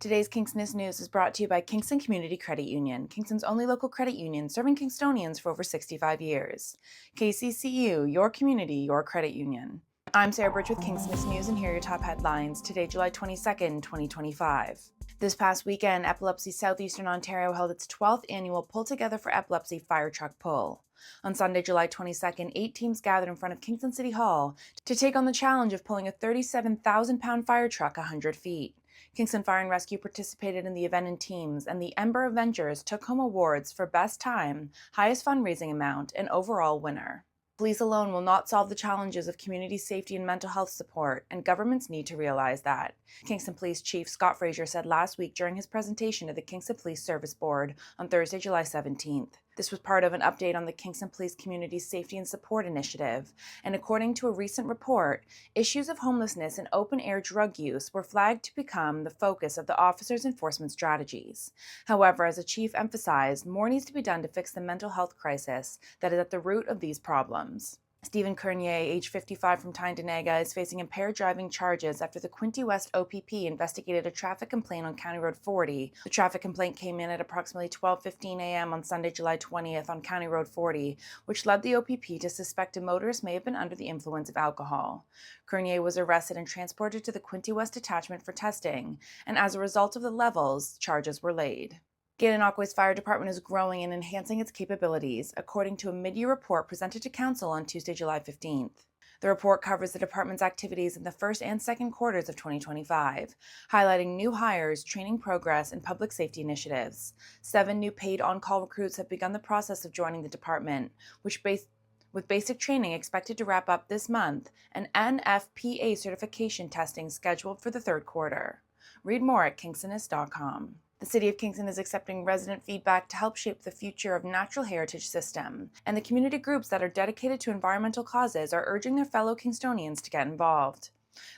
Today's Kingstonist news is brought to you by Kingston Community Credit Union, Kingston's only local credit union serving Kingstonians for over 65 years. KCCU, your community, your credit union. I'm Sarah Burtch with Kingstonist News, and here are your top headlines today, July 22nd, 2025. This past weekend, Epilepsy South Eastern Ontario held its 12th annual Pull Together for Epilepsy Fire Truck Pull. On Sunday, July 22nd, 8 teams gathered in front of Kingston City Hall to take on the challenge of pulling a 37,000-pound fire truck 100 feet. Kingston Fire and Rescue participated in the event in teams, and the Ember Avengers took home awards for Best Time, Highest Fundraising Amount, and Overall Winner. Police alone will not solve the challenges of community safety and mental health support, and governments need to realize that. Kingston Police Chief Scott Fraser said last week during his presentation to the Kingston Police Service Board on Thursday, July 17th. This was part of an update on the Kingston Police Community Safety and Support Initiative, and according to a recent report, issues of homelessness and open-air drug use were flagged to become the focus of the officers' enforcement strategies. However, as the chief emphasized, more needs to be done to fix the mental health crisis that is at the root of these problems. Stephen Curnier, age 55 from Tyendinaga, is facing impaired driving charges after the Quinte West OPP investigated a traffic complaint on County Road 40. The traffic complaint came in at approximately 12:15 a.m. on Sunday, July 20th on County Road 40, which led the OPP to suspect a motorist may have been under the influence of alcohol. Curnier was arrested and transported to the Quinte West detachment for testing, and as a result of the levels, charges were laid. Gananoque Fire Department is growing and enhancing its capabilities, according to a mid-year report presented to Council on Tuesday, July 15th. The report covers the department's activities in the first and second quarters of 2025, highlighting new hires, training progress, and public safety initiatives. 7 new paid on-call recruits have begun the process of joining the department, with basic training expected to wrap up this month and NFPA certification testing scheduled for the third quarter. Read more at kingstonist.com. The City of Kingston is accepting resident feedback to help shape the future of natural heritage system, and the community groups that are dedicated to environmental causes are urging their fellow Kingstonians to get involved.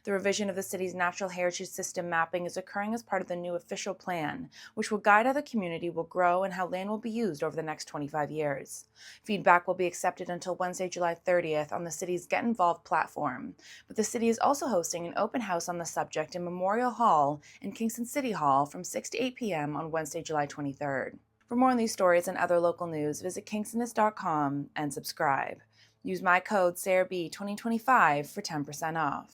The revision of the city's natural heritage system mapping is occurring as part of the new official plan, which will guide how the community will grow and how land will be used over the next 25 years. Feedback will be accepted until Wednesday, July 30th on the city's Get Involved platform, but the city is also hosting an open house on the subject in Memorial Hall and Kingston City Hall from 6 to 8 p.m. on Wednesday, July 23rd. For more on these stories and other local news, visit kingstonist.com and subscribe. Use my code SarahB2025 for 10% off.